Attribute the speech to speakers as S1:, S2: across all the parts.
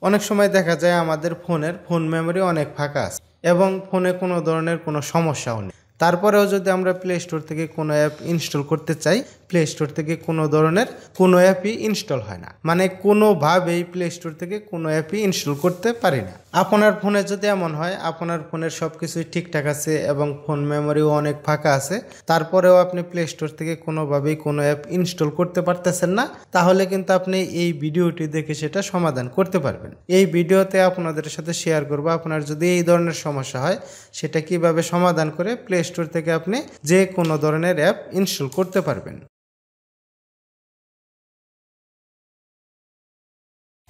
S1: অনেক সময় দেখা যায় আমাদের ফোন মেমোরি অনেক ফাঁকা আছে এবং ফোনে কোনো ধরনের কোনো সমস্যাও নেই, তারপরেও যদি আমরা প্লে স্টোর থেকে কোনো অ্যাপ ইনস্টল করতে চাই, প্লে স্টোর থেকে কোনো ধরনের কোনো অ্যাপই ইনস্টল হয় না, মানে কোনোভাবেই প্লে স্টোর থেকে কোনো অ্যাপই ইনস্টল করতে পারি না। আপনার ফোনে যদি এমন হয় আপনার ফোনের সব কিছুই ঠিকঠাক আছে এবং ফোন মেমোরিও অনেক ফাঁকা আছে, তারপরেও আপনি প্লে স্টোর থেকে কোনোভাবেই কোনো অ্যাপ ইনস্টল করতে পারতেছেন না, তাহলে কিন্তু আপনি এই ভিডিওটি দেখে সেটা সমাধান করতে পারবেন। এই ভিডিওতে আপনাদের সাথে শেয়ার করব আপনার যদি এই ধরনের সমস্যা হয় সেটা কিভাবে সমাধান করে প্লে স্টোর থেকে আপনি যে কোনো ধরনের অ্যাপ ইনস্টল করতে পারবেন।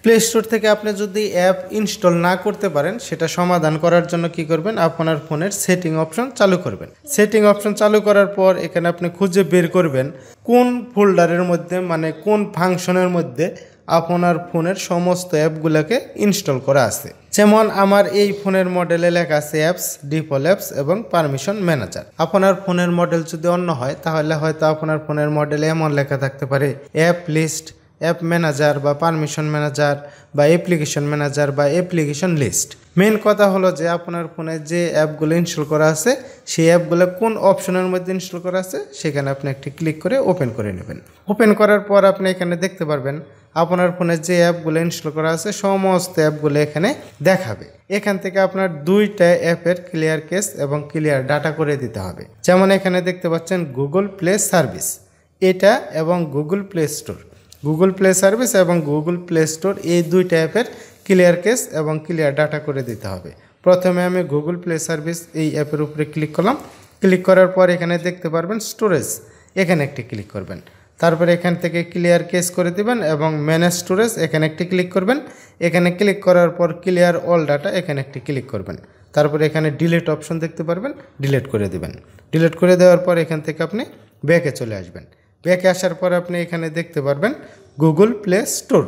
S1: প্লে স্টোর থেকে আপনি যদি অ্যাপ ইনস্টল না করতে পারেন সেটা সমাধান করার জন্য কি করবেন, আপনার ফোনের সেটিং অপশন চালু করবেন। সেটিং অপশন চালু করার পর এখানে আপনি খুঁজে বের করবেন কোন ফোল্ডারের মধ্যে, মানে কোন ফাংশনের মধ্যে আপনার ফোনের সমস্ত অ্যাপগুলোকে ইনস্টল করা আছে। যেমন আমার এই ফোনের মডেলে লেখা আছে অ্যাপস, ডিফল্ট অ্যাপস এবং পারমিশন ম্যানেজার। আপনার ফোনের মডেল যদি অন্য হয় তাহলে হয়তো আপনার ফোনের মডেলে এমন লেখা থাকতে পারে অ্যাপ লিস্ট, অ্যাপ ম্যানেজার বা পারমিশন ম্যানেজার বা অ্যাপ্লিকেশন ম্যানেজার বা অ্যাপ্লিকেশন লিস্ট। মেন কথা হলো যে আপনার ফোনে যে অ্যাপগুলো ইনস্টল করা আছে সেই অ্যাপগুলো কোন অপশনের মধ্যে ইনস্টল করা আছে সেখানে আপনি একটি ক্লিক করে ওপেন করে নেবেন। ওপেন করার পর আপনি এখানে দেখতে পারবেন আপনার ফোনে যে অ্যাপগুলো ইনস্টল করা আছে সমস্ত অ্যাপগুলো এখানে দেখাবে। এখান থেকে আপনার দুইটা অ্যাপের ক্লিয়ার কেস এবং ক্লিয়ার ডাটা করে দিতে হবে। যেমন এখানে দেখতে পাচ্ছেন গুগল প্লে সার্ভিস, এটা এবং Google play store, Google play service এবং গুগল প্লে স্টোর, এই দুইটা অ্যাপের ক্লিয়ার কেস এবং ক্লিয়ার ডাটা করে দিতে হবে। প্রথমে আমি গুগল প্লে সার্ভিস এই অ্যাপের উপরে ক্লিক করলাম। ক্লিক করার পর এখানে দেখতে পারবেন স্টোরেজ, এখানে একটি ক্লিক করবেন। তারপরে এখান থেকে ক্লিয়ার কেস করে দিবেন এবং ম্যানেজ স্টোরেজ এখানে একটি ক্লিক করবেন। এখানে ক্লিক করার পর ক্লিয়ার অল ডাটা এখানে একটি ক্লিক করবেন। তারপরে এখানে ডিলিট অপশন দেখতে পারবেন, ডিলিট করে দিবেন। ডিলিট করে দেওয়ার পর এখান থেকে আপনি ব্যাকে চলে আসবেন। ব্যাকে আসার পর আপনি এখানে দেখতে পারবেন Google play store,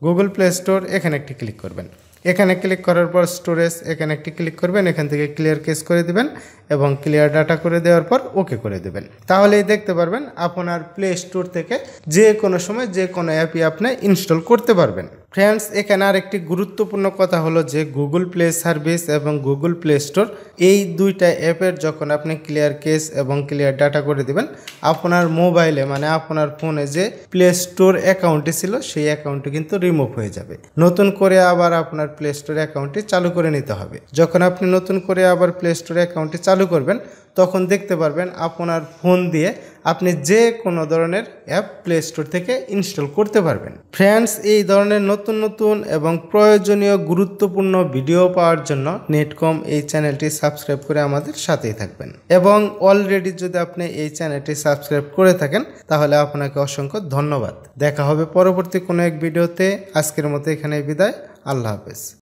S1: Google play store এখানে একটি ক্লিক করবেন। এখানে ক্লিক করার পর স্টোরেজ এখানে একটি ক্লিক করবেন, এখান থেকে ক্লিয়ার কেস করে দিবেন এবং ক্লিয়ার ডাটা করে দেওয়ার পর ওকে করে দেবেন। তাহলেই দেখতে পারবেন আপনার প্লে স্টোর থেকে যে কোনো সময় যে কোনো অ্যাপই আপনি ইনস্টল করতে পারবেন। ফ্রেন্ডস, এখানে আর একটি গুরুত্বপূর্ণ কথা হলো যে গুগল প্লে সার্ভিস এবং গুগল প্লে স্টোর এই দুইটা অ্যাপের যখন আপনি ক্লিয়ার কেস এবং ক্লিয়ার ডাটা করে দেবেন আপনার মোবাইলে, মানে আপনার ফোনে যে প্লে স্টোর অ্যাকাউন্টটি ছিল সেই অ্যাকাউন্টটি কিন্তু রিমুভ হয়ে যাবে। নতুন করে আবার আপনার প্লে স্টোর অ্যাকাউন্টটি চালু করে নিতে হবে। যখন আপনি নতুন করে আবার প্লে স্টোর অ্যাকাউন্টটি চালু করবেন তখন দেখতে পারবেন আপনার ফোন দিয়ে আপনি যে কোনো ধরনের অ্যাপ প্লে স্টোর থেকে ইনস্টল করতে পারবেন। ফ্রেন্ডস, এই ধরনের নতুন নতুন এবং প্রয়োজনীয় গুরুত্বপূর্ণ ভিডিও পাওয়ার জন্য নেটকম এই চ্যানেলটি সাবস্ক্রাইব করে আমাদের সাথেই থাকবেন। এবং অলরেডি যদি আপনি এই চ্যানেলটি সাবস্ক্রাইব করে থাকেন তাহলে আপনাকে অসংখ্য ধন্যবাদ। দেখা হবে পরবর্তী কোনো এক ভিডিওতে। আজকের মতো এখানে বিদায়। আল্লাহ হাফেজ।